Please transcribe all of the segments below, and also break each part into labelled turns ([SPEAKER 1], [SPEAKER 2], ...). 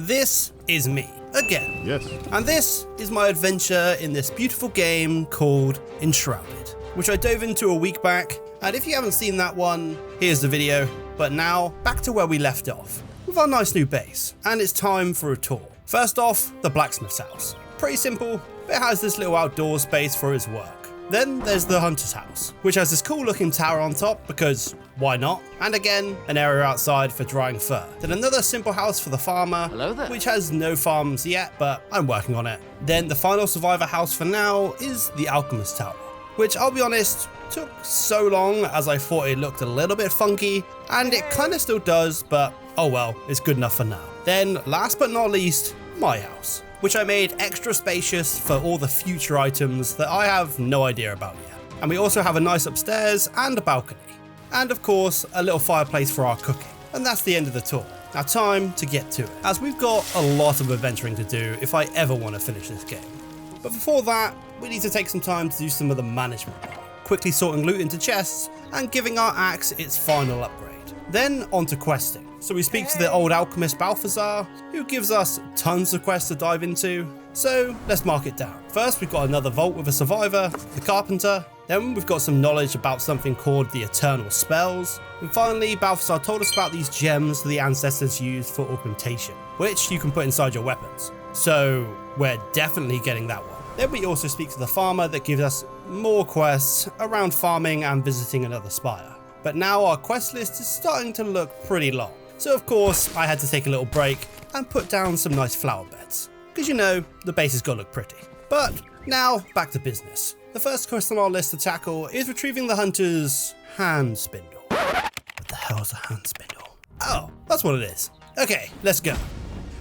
[SPEAKER 1] this is me, again.
[SPEAKER 2] Yes.
[SPEAKER 1] And this is my adventure in this beautiful game called Enshrouded, which I dove into a week back, and if you haven't seen that one, here's the video. But now, back to where we left off, with our nice new base, and it's time for a tour. First off, the blacksmith's house. Pretty simple, but it has this little outdoor space for his work. Then there's the hunter's house, which has this cool looking tower on top because why not? And again, an area outside for drying fur. Then another simple house for the farmer,
[SPEAKER 3] Hello there.
[SPEAKER 1] which has no farms yet, but I'm working on it. Then the final survivor house for now is the alchemist tower, which I'll be honest, took so long as I thought it looked a little bit funky, and it kind of still does, but oh well, it's good enough for now. Then last but not least, my house, which I made extra spacious for all the future items that I have no idea about yet. And we also have a nice upstairs and a balcony. And of course, a little fireplace for our cooking. And that's the end of the tour. Now time to get to it, as we've got a lot of adventuring to do if I ever want to finish this game. But before that, we need to take some time to do some of the management, quickly sorting loot into chests and giving our axe its final upgrade. Then on to questing. So we speak to the old alchemist Balthazar, who gives us tons of quests to dive into. So let's mark it down. First, we've got another vault with a survivor, the carpenter. Then we've got some knowledge about something called the eternal spells. And finally, Balthazar told us about these gems the ancestors used for augmentation, which you can put inside your weapons. So we're definitely getting that one. Then we also speak to the farmer that gives us more quests around farming and visiting another spire. But now our quest list is starting to look pretty long. So of course, I had to take a little break and put down some nice flower beds, because you know, the base has got to look pretty. But now, back to business. The first quest on our list to tackle is retrieving the hunter's hand spindle. What the hell is a hand spindle? Oh, that's what it is. Okay, let's go.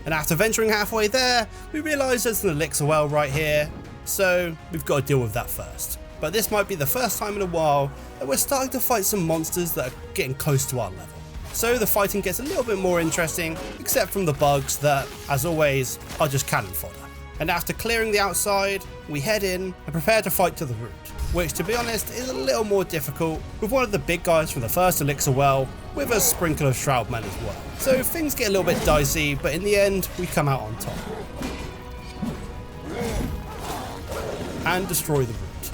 [SPEAKER 1] And after venturing halfway there, we realise there's an elixir well right here, so we've got to deal with that first. But this might be the first time in a while that we're starting to fight some monsters that are getting close to our level. So the fighting gets a little bit more interesting, except from the bugs that, as always, are just cannon fodder. And after clearing the outside, we head in and prepare to fight to the root, which to be honest is a little more difficult with one of the big guys from the first elixir well, with a sprinkle of shroudmen as well. So things get a little bit dicey, but in the end, we come out on top. And destroy the root.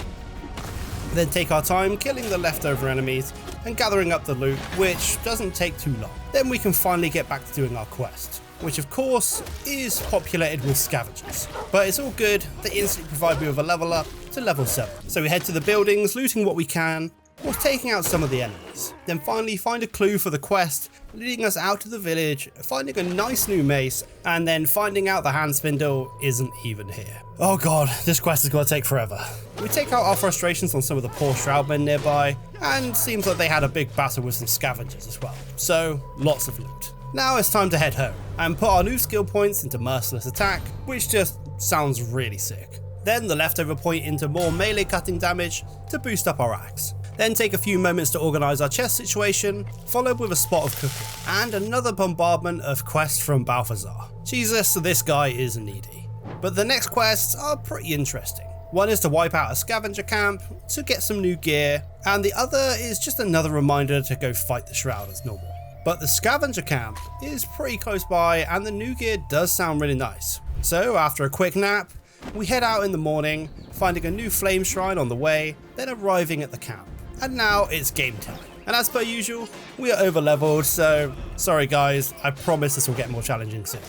[SPEAKER 1] Then take our time killing the leftover enemies and gathering up the loot, which doesn't take too long. Then we can finally get back to doing our quest, which of course is populated with scavengers. But it's all good, they instantly provide me with a level up to level 7. So we head to the buildings, looting what we can, or taking out some of the enemies. Then finally find a clue for the quest, leading us out to the village, finding a nice new mace, and then finding out the hand spindle isn't even here. Oh god, this quest is going to take forever. We take out our frustrations on some of the poor shroudmen nearby, and seems like they had a big battle with some scavengers as well. So lots of loot. Now it's time to head home, and put our new skill points into merciless attack, which just sounds really sick. Then the leftover point into more melee cutting damage to boost up our axe. Then take a few moments to organise our chest situation, followed with a spot of cooking, and another bombardment of quests from Balthazar. Jesus, this guy is needy. But the next quests are pretty interesting. One is to wipe out a scavenger camp to get some new gear, and the other is just another reminder to go fight the Shroud as normal. But the scavenger camp is pretty close by, and the new gear does sound really nice. So after a quick nap, we head out in the morning, finding a new flame shrine on the way, then arriving at the camp. And now it's game time. And as per usual, we are over leveled, so sorry guys, I promise this will get more challenging soon.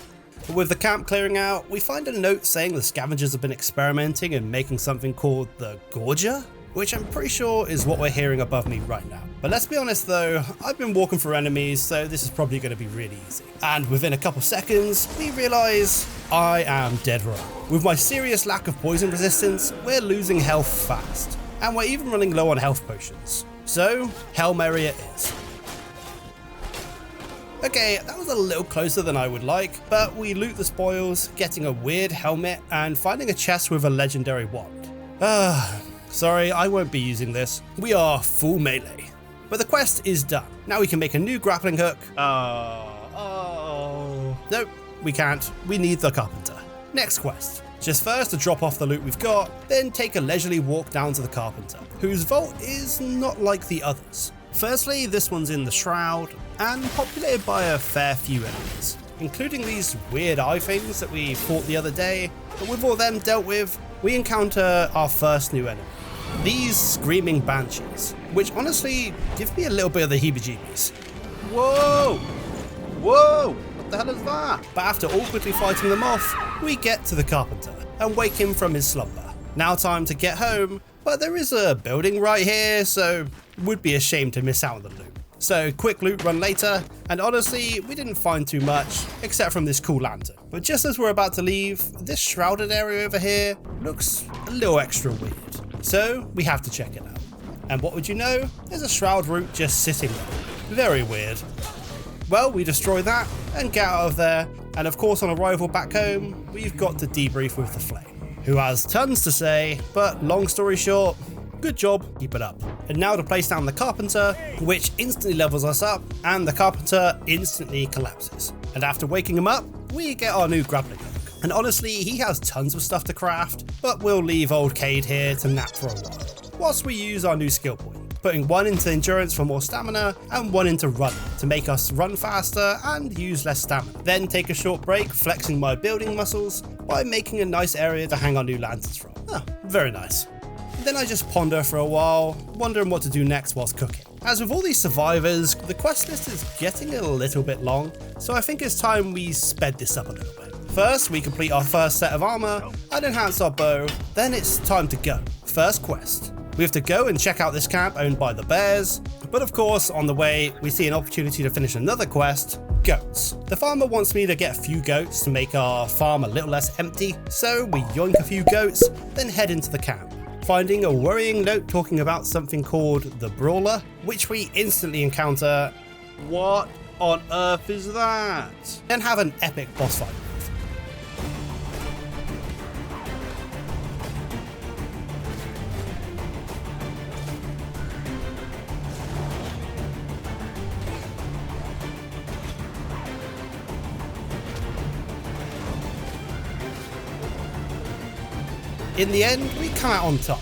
[SPEAKER 1] But with the camp clearing out, we find a note saying the scavengers have been experimenting and making something called the Gorger, which I'm pretty sure is what we're hearing above me right now. But let's be honest though, I've been walking through enemies, so this is probably going to be really easy. And within a couple seconds, we realise I am dead wrong. With my serious lack of poison resistance, we're losing health fast. And we're even running low on health potions. So, Hail Mary it is. Okay, that was a little closer than I would like, but we loot the spoils, getting a weird helmet and finding a chest with a legendary wand. Sorry, I won't be using this. We are full melee. But the quest is done. Now we can make a new grappling hook. Nope, we can't. We need the carpenter. Next quest. Just first to drop off the loot we've got, then take a leisurely walk down to the carpenter, whose vault is not like the others. Firstly, this one's in the Shroud, and populated by a fair few enemies. including these weird eye things that we fought the other day. But with all them dealt with, we encounter our first new enemy. These screaming banshees, which honestly give me a little bit of the heebie-jeebies. Whoa! Whoa! What the hell is that? But after awkwardly fighting them off, we get to the carpenter and wake him from his slumber. Now time to get home, but there is a building right here, so it would be a shame to miss out on the loot. So quick loot run later, and honestly, we didn't find too much, except from this cool lantern. But just as we're about to leave, this shrouded area over here looks a little extra weird. So we have to check it out. And what would you know? There's a shroud root just sitting there. Very weird. Well, we destroy that and get out of there. And of course, on arrival back home, we've got to debrief with the Flame, who has tons to say, but long story short, good job, keep it up. And now to place down the carpenter, which instantly levels us up, and the carpenter instantly collapses. And after waking him up, we get our new grappling hook. And honestly, he has tons of stuff to craft, but we'll leave old Cade here to nap for a while, whilst we use our new skill point, putting one into endurance for more stamina, and one into run to make us run faster and use less stamina. Then take a short break, flexing my building muscles by making a nice area to hang our new lanterns from. Oh, very nice. Then I just ponder for a while, wondering what to do next whilst cooking. As with all these survivors, the quest list is getting a little bit long, so I think it's time we sped this up a little bit. First, we complete our first set of armor and enhance our bow, then it's time to go. First quest. We have to go and check out this camp owned by the bears, but of course, on the way, we see an opportunity to finish another quest, goats. The farmer wants me to get a few goats to make our farm a little less empty, so we yoink a few goats, then head into the camp, finding a worrying note talking about something called the Brawler, which we instantly encounter. What on earth is that? Then have an epic boss fight. In the end, we come out on top,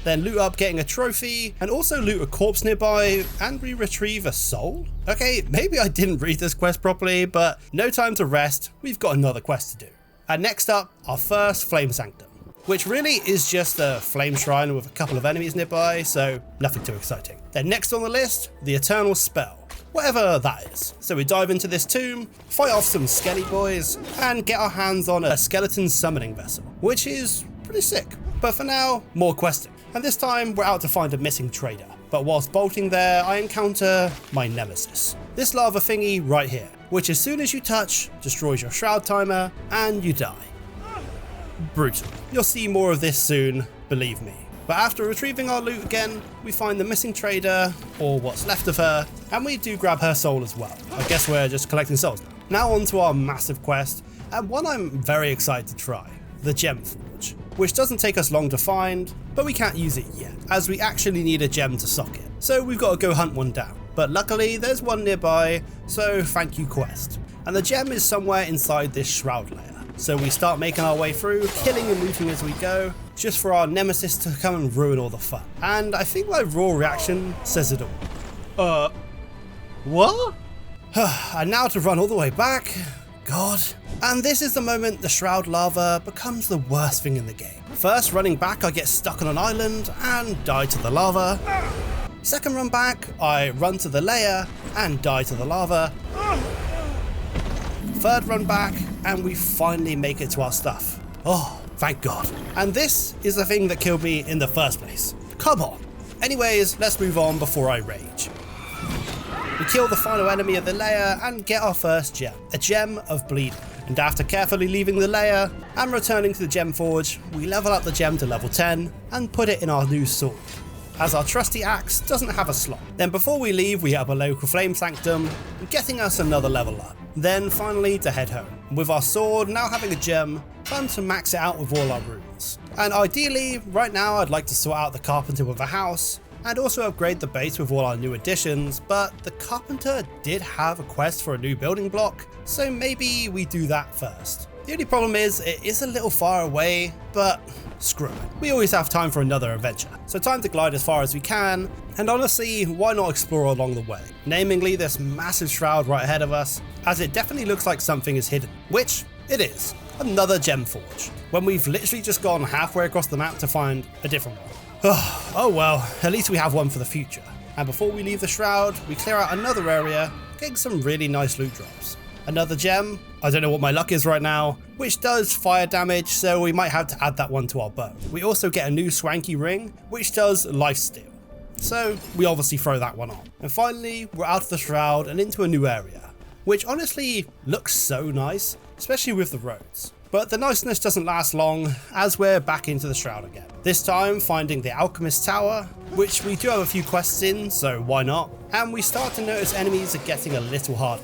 [SPEAKER 1] then loot up getting a trophy, and also loot a corpse nearby, and we retrieve a soul? Okay, maybe I didn't read this quest properly, but no time to rest, we've got another quest to do. And next up, our first Flame Sanctum, which really is just a flame shrine with a couple of enemies nearby, so nothing too exciting. Then next on the list, the Eternal Spell, whatever that is. So we dive into this tomb, fight off some skelly boys, and get our hands on a skeleton summoning vessel, which is pretty sick. But for now, more questing. And this time we're out to find a missing trader. But whilst bolting there, I encounter my nemesis. This lava thingy right here, which as soon as you touch, destroys your shroud timer and you die. Brutal. You'll see more of this soon, believe me. But after retrieving our loot again, we find the missing trader, or what's left of her, and we do grab her soul as well. I guess we're just collecting souls now. Now on to our massive quest, and one I'm very excited to try, the Gem Forge, which doesn't take us long to find, but we can't use it yet, as we actually need a gem to sock it. So we've got to go hunt one down. But luckily there's one nearby, so thank you quest. And the gem is somewhere inside this shroud layer. So we start making our way through, killing and looting as we go, just for our nemesis to come and ruin all the fun. And I think my raw reaction says it all. What? And now to run all the way back. God. And this is the moment the shroud lava becomes the worst thing in the game. First, running back, I get stuck on an island and die to the lava. Second run back, I run to the layer and die to the lava. Third run back, and we finally make it to our stuff. Oh, thank God. And this is the thing that killed me in the first place. Come on. Anyways, let's move on before I rage. We kill the final enemy of the layer and get our first gem, a gem of bleeding. And after carefully leaving the layer and returning to the Gem Forge, we level up the gem to level 10 and put it in our new sword, as our trusty axe doesn't have a slot. Then before we leave, we have a local Flame Sanctum, getting us another level up. Then finally to head home. With our sword now having a gem, time to max it out with all our runes. And ideally, right now I'd like to sort out the carpenter with a house, and also upgrade the base with all our new additions, but the carpenter did have a quest for a new building block, so maybe we do that first. The only problem is, it is a little far away, but screw it. We always have time for another adventure, so time to glide as far as we can, and honestly, why not explore along the way? Namely this massive shroud right ahead of us, as it definitely looks like something is hidden, which it is. Another gem forge, when we've literally just gone halfway across the map to find a different one. Oh well, at least we have one for the future. And before we leave the Shroud, we clear out another area, getting some really nice loot drops. Another gem, I don't know what my luck is right now, which does fire damage, so we might have to add that one to our bow. We also get a new swanky ring, which does lifesteal. So we obviously throw that one on. And finally, we're out of the Shroud and into a new area, which honestly looks so nice, especially with the roads. But the niceness doesn't last long, as we're back into the Shroud again. This time finding the Alchemist Tower, which we do have a few quests in, so why not? And we start to notice enemies are getting a little harder.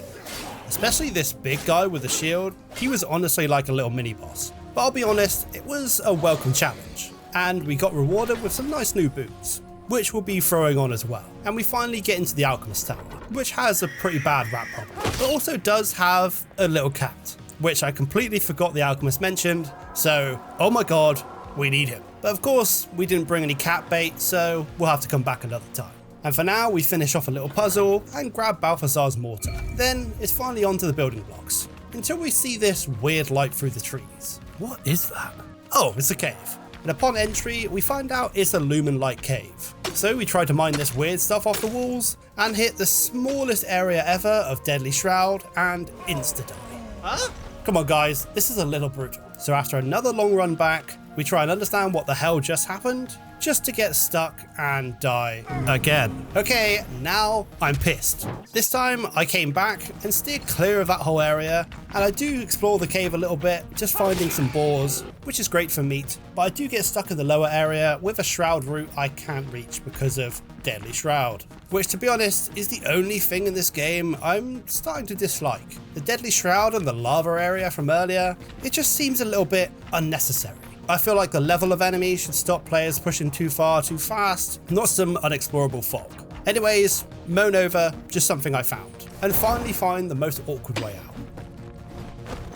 [SPEAKER 1] Especially this big guy with the shield, he was honestly like a little mini boss. But I'll be honest, it was a welcome challenge. And we got rewarded with some nice new boots, which we'll be throwing on as well. And we finally get into the Alchemist Tower, which has a pretty bad rat problem, but also does have a little cat, which I completely forgot the Alchemist mentioned, so oh my god, we need him. But of course, we didn't bring any cat bait, so we'll have to come back another time. And for now, we finish off a little puzzle and grab Balthazar's mortar. Then it's finally onto the building blocks, until we see this weird light through the trees. What is that? Oh, it's a cave. And upon entry, we find out it's a lumen-like cave. So we try to mine this weird stuff off the walls, and hit the smallest area ever of Deadly Shroud, and insta-die. Huh? Come on guys, this is a little brutal. So after another long run back, we try and understand what the hell just happened, just to get stuck and die again. Okay, now I'm pissed. This time I came back and steered clear of that whole area, and I do explore the cave a little bit, just finding some boars, which is great for meat, but I do get stuck in the lower area with a Shroud route I can't reach because of Deadly Shroud, which to be honest is the only thing in this game I'm starting to dislike. The Deadly Shroud and the lava area from earlier, it just seems a little bit unnecessary. I feel like the level of enemy should stop players pushing too far too fast, not some unexplorable fog. Anyways, moan over, just something I found, and finally find the most awkward way out.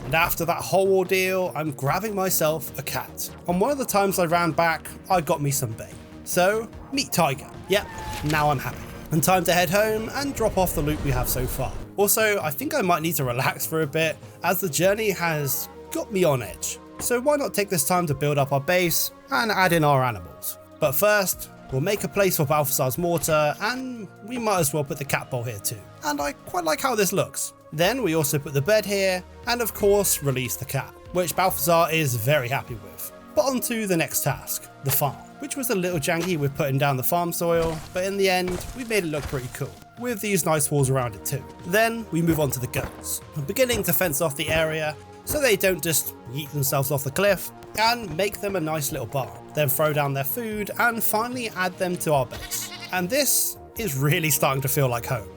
[SPEAKER 1] And after that whole ordeal, I'm grabbing myself a cat. On one of the times I ran back, I got me some bait. So, meet Tiger. Yep, now I'm happy. And time to head home and drop off the loot we have so far. Also, I think I might need to relax for a bit, as the journey has got me on edge. So why not take this time to build up our base and add in our animals. But first, we'll make a place for Balthazar's mortar, and we might as well put the cat bowl here too. And I quite like how this looks. Then we also put the bed here, and of course release the cat, which Balthazar is very happy with. But on to the next task, the farm, which was a little janky with putting down the farm soil, but in the end we made it look pretty cool, with these nice walls around it too. Then we move on to the goats, beginning to fence off the area so they don't just yeet themselves off the cliff, and make them a nice little barn. Then throw down their food and finally add them to our base. And this is really starting to feel like home.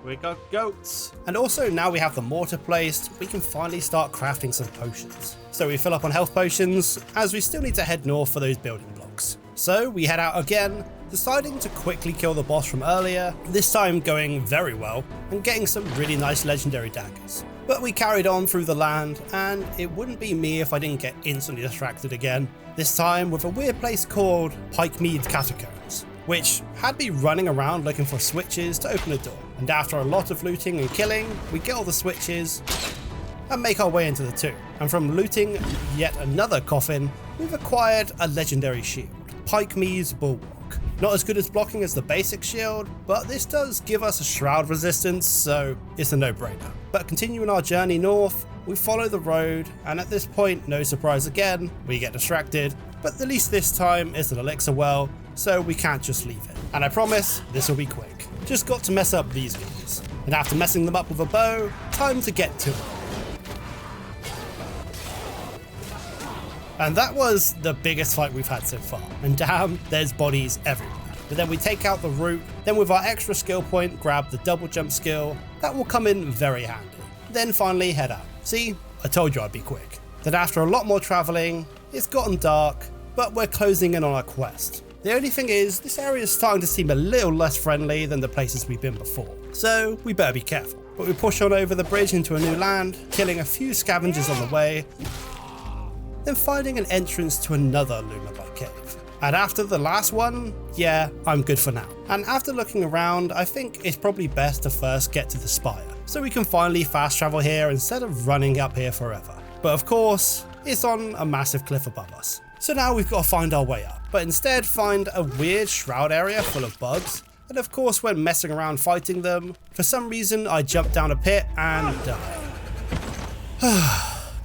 [SPEAKER 1] We got goats. And also now we have the mortar placed, we can finally start crafting some potions. So we fill up on health potions, as we still need to head north for those building blocks. So we head out again, deciding to quickly kill the boss from earlier, this time going very well, and getting some really nice legendary daggers. But we carried on through the land, and it wouldn't be me if I didn't get instantly distracted again, this time with a weird place called Pikemead Catacombs, which had me running around looking for switches to open a door. And after a lot of looting and killing, we get all the switches and make our way into the tomb. And from looting yet another coffin, we've acquired a legendary shield, Pikemead's Bulwark. Not as good as blocking as the basic shield, but this does give us a shroud resistance, so it's a no-brainer. But continuing our journey north, we follow the road, and at this point, no surprise again, we get distracted, but at least this time it's an elixir well, so we can't just leave it. And I promise, this will be quick. Just got to mess up these guys. And after messing them up with a bow, time to get to it. And that was the biggest fight we've had so far. And damn, there's bodies everywhere. But then we take out the root, then with our extra skill point, grab the double jump skill. That will come in very handy. Then finally head out. See, I told you I'd be quick. Then after a lot more traveling, it's gotten dark, but we're closing in on our quest. The only thing is, this area is starting to seem a little less friendly than the places we've been before. So we better be careful. But we push on over the bridge into a new land, killing a few scavengers on the way, then finding an entrance to another Lumen-like cave. And after the last one, yeah, I'm good for now. And after looking around, I think it's probably best to first get to the spire. so we can finally fast travel here instead of running up here forever. But of course, it's on a massive cliff above us. So now we've got to find our way up, but instead find a weird shroud area full of bugs. And of course, when messing around fighting them, for some reason I jumped down a pit and died.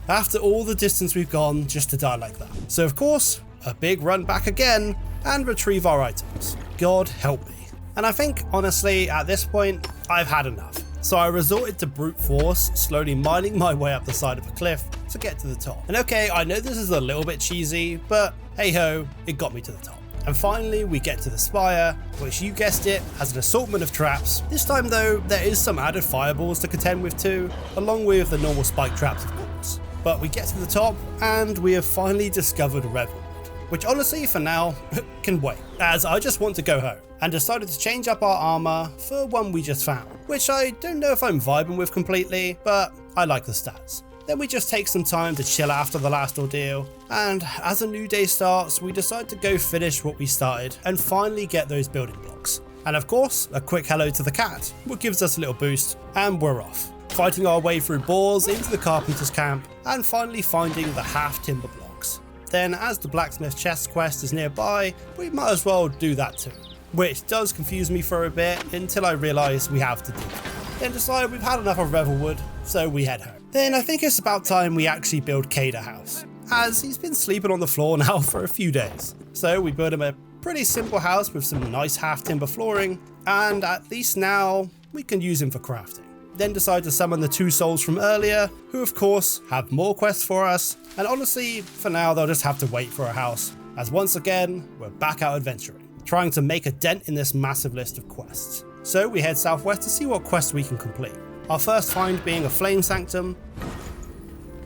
[SPEAKER 1] After all the distance we've gone just to die like that. So of course, a big run back again and retrieve our items. God help me. And I think honestly at this point I've had enough. So I resorted to brute force, slowly mining my way up the side of a cliff to get to the top. And okay, I know this is a little bit cheesy, but hey ho, it got me to the top. And finally we get to the spire, which you guessed it, has an assortment of traps. This time though, there is some added fireballs to contend with too, along with the normal spike traps of course. But we get to the top and we have finally discovered Revelwood, which honestly for now can wait, as I just want to go home, and decided to change up our armor for one we just found, which I don't know if I'm vibing with completely, but I like the stats. Then we just take some time to chill after the last ordeal, and as a new day starts, we decide to go finish what we started and finally get those building blocks. And of course, a quick hello to the cat, which gives us a little boost, and we're off, fighting our way through boars into the carpenter's camp, and finally finding the half timber blocks. Then as the blacksmith chest quest is nearby, we might as well do that too, which does confuse me for a bit until I realise we have to do it. Then decide we've had enough of Revelwood, so we head home. Then I think it's about time we actually build Cade a house, as he's been sleeping on the floor now for a few days. So we build him a pretty simple house with some nice half timber flooring, and at least now we can use him for crafting. Then decide to summon the 2 souls from earlier, who of course have more quests for us, and honestly for now they'll just have to wait for a house, as once again we're back out adventuring, trying to make a dent in this massive list of quests. So we head southwest to see what quests we can complete. Our first find being a flame sanctum,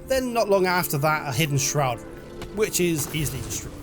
[SPEAKER 1] then not long after that a hidden shroud room, which is easily destroyed.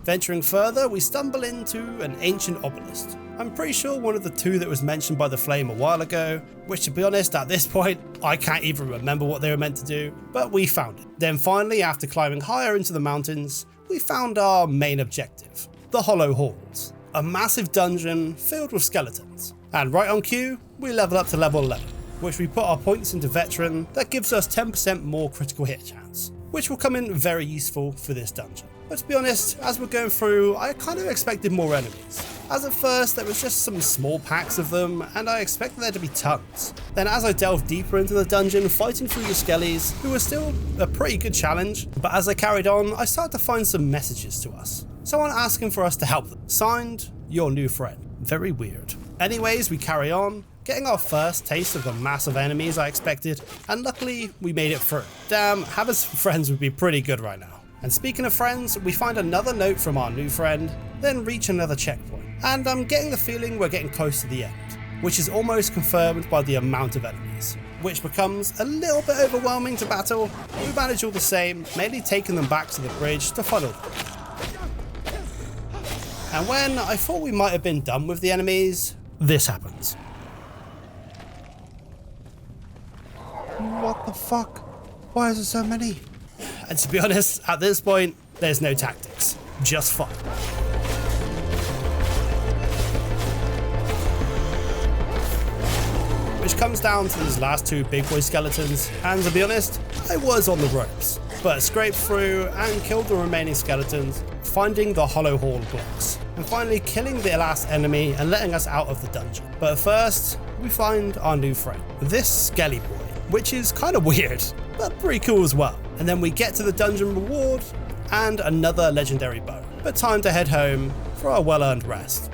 [SPEAKER 1] Venturing further, we stumble into an ancient obelisk. I'm pretty sure one of the 2 that was mentioned by the flame a while ago, which to be honest at this point I can't even remember what they were meant to do, but we found it. Then finally, after climbing higher into the mountains, we found our main objective, the Hollow Halls, a massive dungeon filled with skeletons. And right on cue, we level up to level 11, which we put our points into veteran. That gives us 10% more critical hit chance, which will come in very useful for this dungeon. But to be honest, as we're going through, I kind of expected more enemies, as at first there was just some small packs of them and I expected there to be tons. Then as I delved deeper into the dungeon, fighting through the skellies, who were still a pretty good challenge, but as I carried on, I started to find some messages to us. Someone asking for us to help them. Signed, your new friend. Very weird. Anyways, we carry on, getting our first taste of the massive enemies I expected, and luckily we made it through. Damn, having some friends would be pretty good right now. And speaking of friends, we find another note from our new friend, then reach another checkpoint. And I'm getting the feeling we're getting close to the end, which is almost confirmed by the amount of enemies, which becomes a little bit overwhelming to battle. We manage all the same, mainly taking them back to the bridge to funnel them. And when I thought we might have been done with the enemies, this happens. What the fuck? Why is there so many? And to be honest, at this point, there's no tactics, just fun. Which comes down to these last 2 big boy skeletons, and to be honest, I was on the ropes, but scraped through and killed the remaining skeletons, finding the Hollow Hall blocks, and finally killing the last enemy and letting us out of the dungeon. But first, we find our new friend, this Skelly boy, which is kind of weird, but pretty cool as well. And then we get to the dungeon reward and another legendary bow, but time to head home for our well-earned rest.